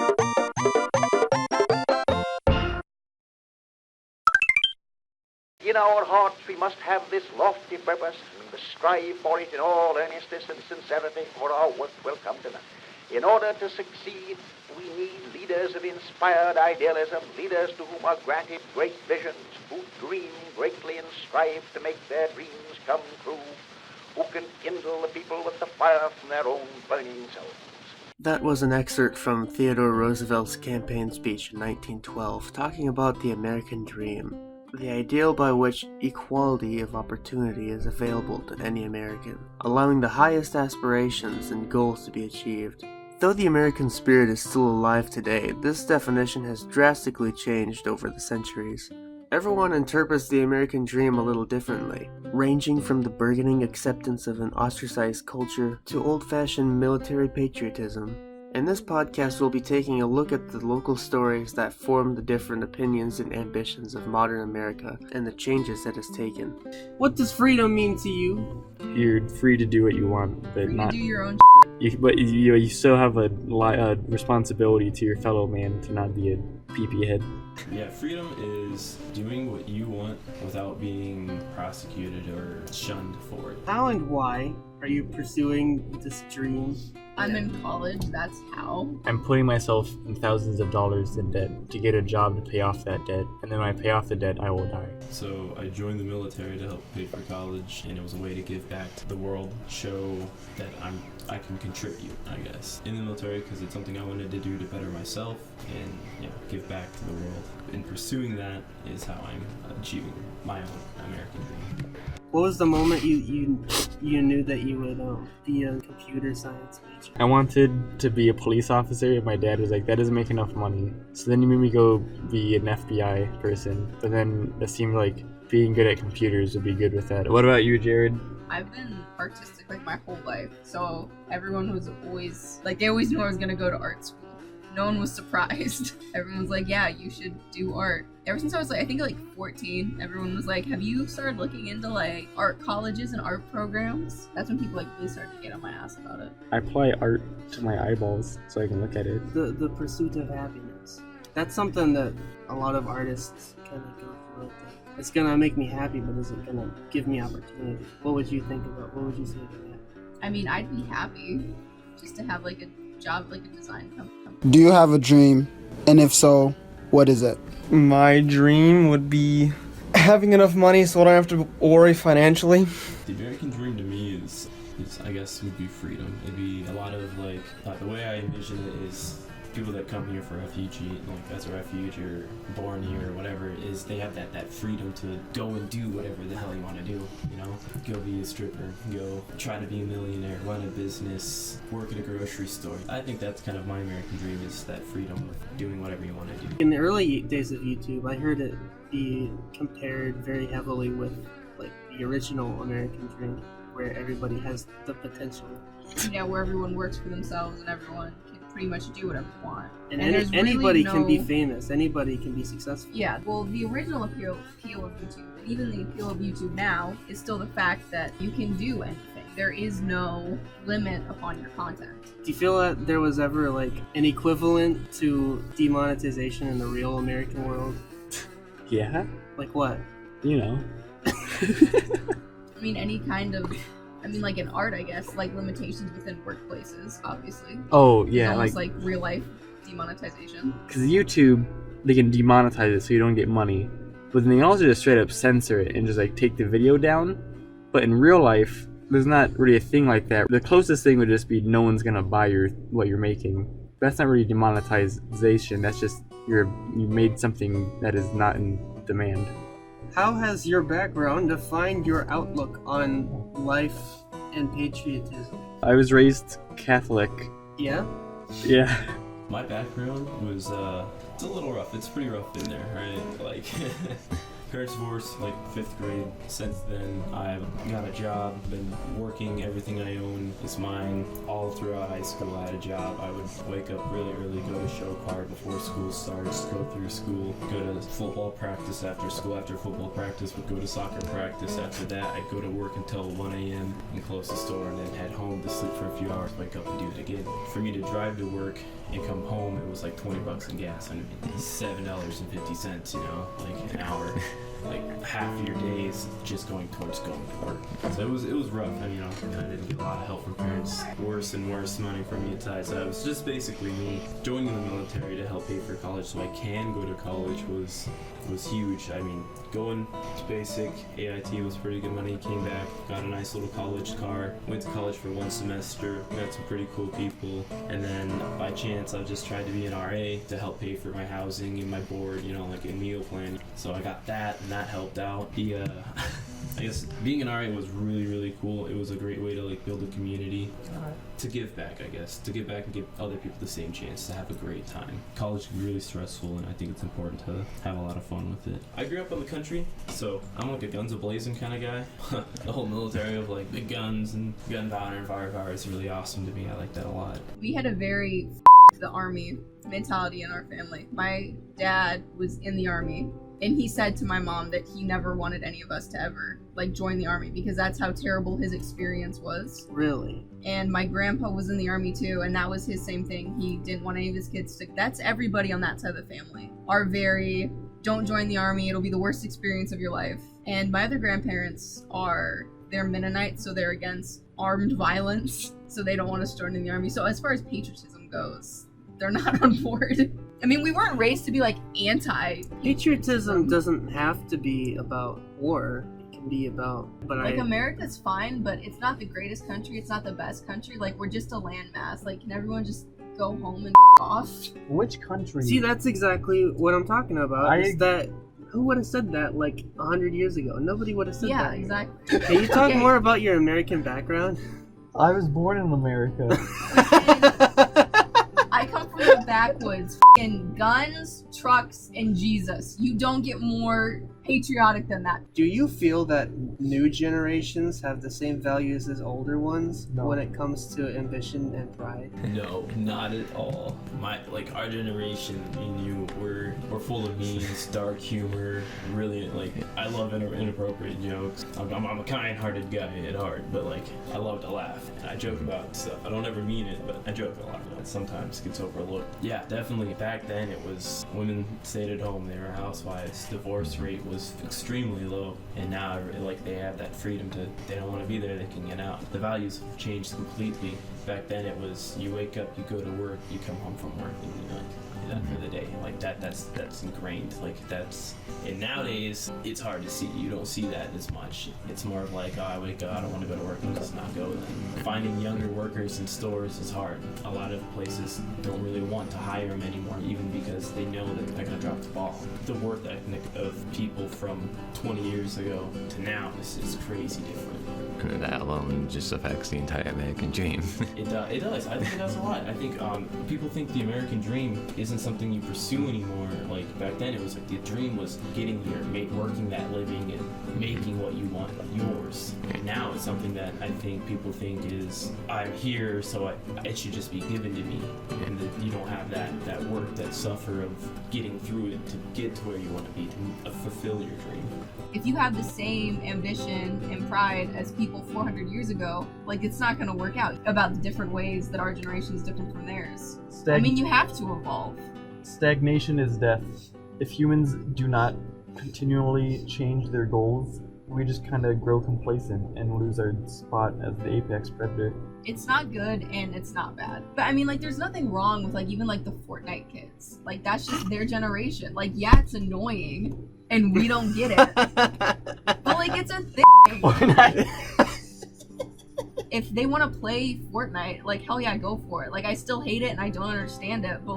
In our hearts we must have this lofty purpose, and we must strive for it in all earnestness and sincerity, or our work will come to nothing. In order to succeed, we need leaders of inspired idealism, leaders to whom are granted great visions, who dream greatly and strive to make their dreams come true, who can kindle the people with the fire from their own burning souls. That was an excerpt from Theodore Roosevelt's campaign speech in 1912, talking about the American dream, the ideal by which equality of opportunity is available to any American, allowing the highest aspirations and goals to be achieved. Though the American spirit is still alive today, this definition has drastically changed over the centuries. Everyone interprets the American dream a little differently, ranging from the burgeoning acceptance of an ostracized culture to old-fashioned military patriotism. In this podcast, we'll be taking a look at the local stories that form the different opinions and ambitions of modern America and the changes it has taken. What does freedom mean to you? You're free to do what you want, but Free not. to do your own But you still have a responsibility to your fellow man to not be a pee-pee head. Yeah, freedom is doing what you want without being prosecuted or shunned for it. How and why are you pursuing this dream? I'm in college, that's how. I'm putting myself in thousands of dollars in debt to get a job to pay off that debt, and then when I pay off the debt, I will die. So I joined the military to help pay for college, and it was a way to give back to the world, show that I can contribute, I guess, in the military, because it's something I wanted to do to better myself and give back to the world. In pursuing that is how I'm achieving my own American dream. What was the moment you knew that you would be a computer science major? I wanted to be a police officer, and my dad was like, that doesn't make enough money. So then he made me go be an FBI person, but then it seemed like being good at computers would be good with that. What about you, Jared? I've been artistic my whole life, so everyone was always they always knew I was gonna go to art school. No one was surprised. Everyone was like, yeah, you should do art. Ever since I was I think 14, everyone was like, have you started looking into art colleges and art programs? That's when people really started to get on my ass about it. I apply art to my eyeballs so I can look at it. The pursuit of happiness. That's something that a lot of artists kind of go through. It's gonna make me happy, but is it gonna give me opportunity? What would you think about? What would you say to that? I mean, I'd be happy just to have a job, a design company. Do you have a dream? And if so, what is it? My dream would be having enough money so I don't have to worry financially. The American dream to me is I guess would be freedom. It'd be a lot of the way I envision it is people that come here for refugee, as a refuge or born here or whatever, is they have that freedom to go and do whatever the hell you want to do, Go be a stripper, go try to be a millionaire, run a business, work at a grocery store. I think that's kind of my American dream, is that freedom of doing whatever you want to do. In the early days of YouTube, I heard it be compared very heavily with the original American dream, where everybody has the potential. Yeah, where everyone works for themselves and everyone can pretty much do whatever they want. And anybody can be famous. Anybody can be successful. Yeah, well, the original appeal of YouTube, and even the appeal of YouTube now, is still the fact that you can do anything. There is no limit upon your content. Do you feel that there was ever an equivalent to demonetization in the real American world? Yeah? Like what? I mean, any kind of... in art, I guess, limitations within workplaces, obviously. Oh, yeah. It's almost real life demonetization. Because YouTube, they can demonetize it so you don't get money. But then they can also just straight up censor it and just take the video down. But in real life, there's not really a thing like that. The closest thing would just be no one's gonna buy what you're making. That's not really demonetization. That's just you made something that is not in demand. How has your background defined your outlook on life and patriotism? I was raised Catholic. Yeah? Yeah. My background was, it's a little rough. It's pretty rough in there, right? Parents divorced like 5th grade. Since then, I've got a job, been working. Everything I own is mine. All throughout high school, I had a job. I would wake up really early, go to show choir before school starts, go through school, go to football practice after school. After football practice, would go to soccer practice. After that, I'd go to work until 1 a.m. and close the store, and then head home to sleep for a few hours, wake up and do it again. For me to drive to work and come home, it was like $20 in gas and $7.50, you know, like an hour. Like half your day is just going towards going to work. So it was rough. I mean, I didn't get a lot of help from parents. Worse and worse money from me inside. So it was just basically me joining the military to help pay for college so I can go to college was huge. I mean, going to basic, AIT was pretty good money. Came back, got a nice little college car, went to college for 1 semester, met some pretty cool people, and then by chance I just tried to be an RA to help pay for my housing and my board, you know, like a meal plan. So I got that, and that helped out. I guess being an RA was really, really cool. It was a great way to like build a community, to give back, I guess, to give back and give other people the same chance to have a great time. College is really stressful, and I think it's important to have a lot of fun with it. I grew up in the country, so I'm like a guns a-blazing kind of guy. The whole military of like big guns and gunpowder and firepower is really awesome to me. I like that a lot. We had a very the army mentality in our family. My dad was in the army, and he said to my mom that he never wanted any of us to ever like join the army because that's how terrible his experience was. Really? And my grandpa was in the army too, and that was his same thing. He didn't want any of his kids to. That's everybody on that side of the family are very, don't join the army, it'll be the worst experience of your life. And my other grandparents they're Mennonites, so they're against armed violence, so they don't want us joining the army. So as far as patriotism goes, they're not on board. I mean, we weren't raised to be like Patriotism doesn't have to be about war. It can be about, America's fine, but it's not the greatest country. It's not the best country. Like, we're just a landmass. Like, can everyone just go home and off? Which country? See, that's exactly what I'm talking about. Is that who would have said that like 100 years ago? Nobody would have said that. Yeah, exactly. Can you talk more about your American background? I was born in America. I come from the backwoods. F***ing guns, trucks, and Jesus. You don't get more patriotic than that. Do you feel that new generations have the same values as older ones when it comes to ambition and pride? No, not at all. Our generation, we're full of memes, dark humor, really, I love inappropriate jokes. I'm a kind-hearted guy at heart, but I love to laugh, and I joke about stuff. I don't ever mean it, but I joke a lot. It sometimes gets overlooked. Yeah, definitely. Back then, it was women stayed at home. They were housewives. Divorce rate was extremely low, and now they have that freedom to. They don't want to be there. They can get out. The values have changed completely. Back then, it was you wake up, you go to work, you come home from work, and you're done for the day. That's ingrained. And nowadays it's hard to see. You don't see that as much. It's more of I wake up, I don't want to go to work, and just not go. Finding younger workers in stores is hard. A lot of places don't really want to hire them anymore, even because they know that they're gonna drop the ball. The work ethic of people from 20 years ago to now is crazy different. And that alone just affects the entire American dream. It does. I think it does a lot. I think people think the American dream isn't something you pursue anymore. Back then, it was the dream was getting here, working that living, and making what you want yours. And now it's something that I think people think is, I'm here, so it should just be given to me. And that you don't have that work, that suffer of getting through it to get to where you want to be, to fulfill your dream. If you have the same ambition and pride as people 400 years ago, it's not going to work out about the different ways that our generation is different from theirs. You have to evolve. Stagnation is death. If humans do not continually change their goals, we just kind of grow complacent and lose our spot as the apex predator. It's not good and it's not bad. But there's nothing wrong with even the Fortnite kids. That's just their generation. Yeah, it's annoying and we don't get it. But it's a thing. Fortnite. If they want to play Fortnite, hell yeah, go for it. I still hate it and I don't understand it, but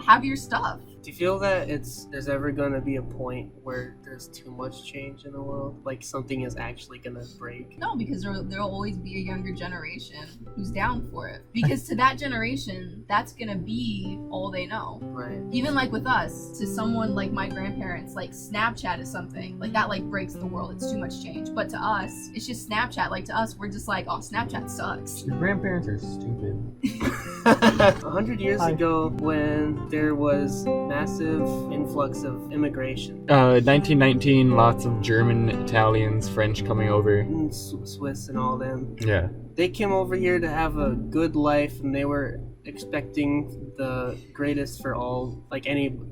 have your stuff. Do you feel that there's ever going to be a point where there's too much change in the world? Like something is actually going to break? No, because there'll always be a younger generation who's down for it. Because to that generation, that's gonna be all they know. Right. Even like with us, to someone like my grandparents, like Snapchat is something like that, like breaks the world. It's too much change. But to us, it's just Snapchat. Like to us, we're just like, oh, Snapchat sucks. Your grandparents are stupid. 100 years ago, when there was massive influx of immigration, 1919, lots of German, Italians, French coming over. and Swiss and all them, Yeah. they came over here to have a good life, and they were expecting the greatest for all. Like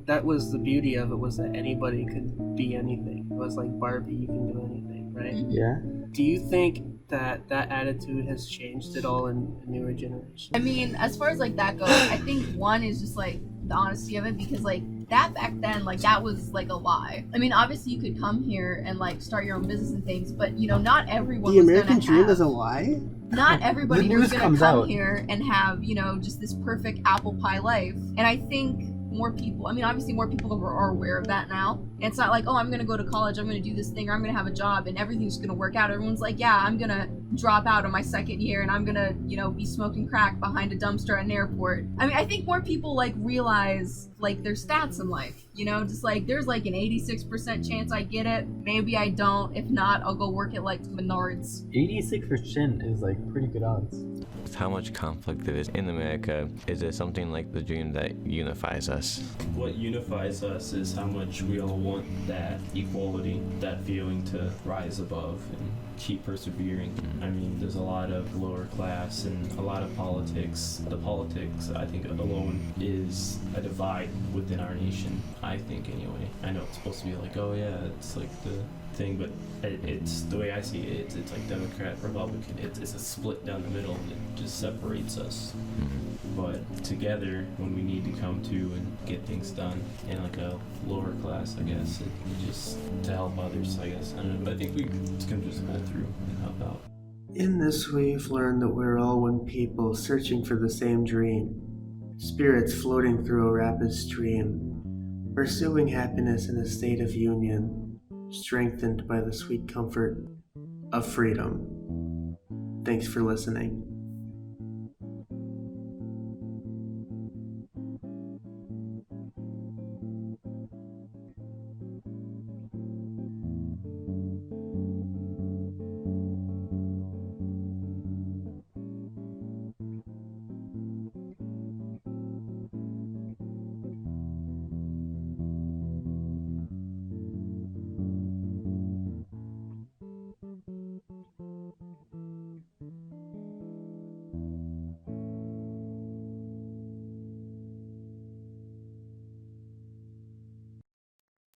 that was the beauty of it, was that anybody could be anything. It was like Barbie, you can do anything, right? Yeah. Do you think that attitude has changed at all in the newer generation? I mean, as far as like that goes, I think one is just like the honesty of it, because like that back then, like that was like a lie. I mean, obviously you could come here and like start your own business and things, but you know, not everyone The was American gonna dream have, is a lie? not everybody The was news gonna comes come out. here and have, you know, just this perfect apple pie life. And I think more people, I mean, obviously more people are aware of that now. And it's not like, oh, I'm going to go to college, I'm going to do this thing, or I'm going to have a job and everything's going to work out. Everyone's like, yeah, I'm going to drop out on my second year and I'm going to, you know, be smoking crack behind a dumpster at an airport. I mean, I think more people like realize like their stats in life, you know, just like there's like an 86% chance I get it. Maybe I don't. If not, I'll go work at like Menards. 86% is like pretty good odds. With how much conflict there is in America, is there something like the dream that unifies us? What unifies us is how much we all want that equality, that feeling to rise above and keep persevering. I mean, there's a lot of lower class and a lot of politics. The politics, I think, alone is a divide within our nation, I think, anyway. I know it's supposed to be like, oh yeah, it's like the thing, but it's the way I see it, it's like Democrat, Republican. It's a split down the middle and it just separates us. But together, when we need to come to and get things done in like a lower class, I guess, it just to help others, I guess. I don't know, but I think we can just pull through and help out. In this, we've learned that we're all one people searching for the same dream, spirits floating through a rapid stream, pursuing happiness in a state of union, strengthened by the sweet comfort of freedom. Thanks for listening.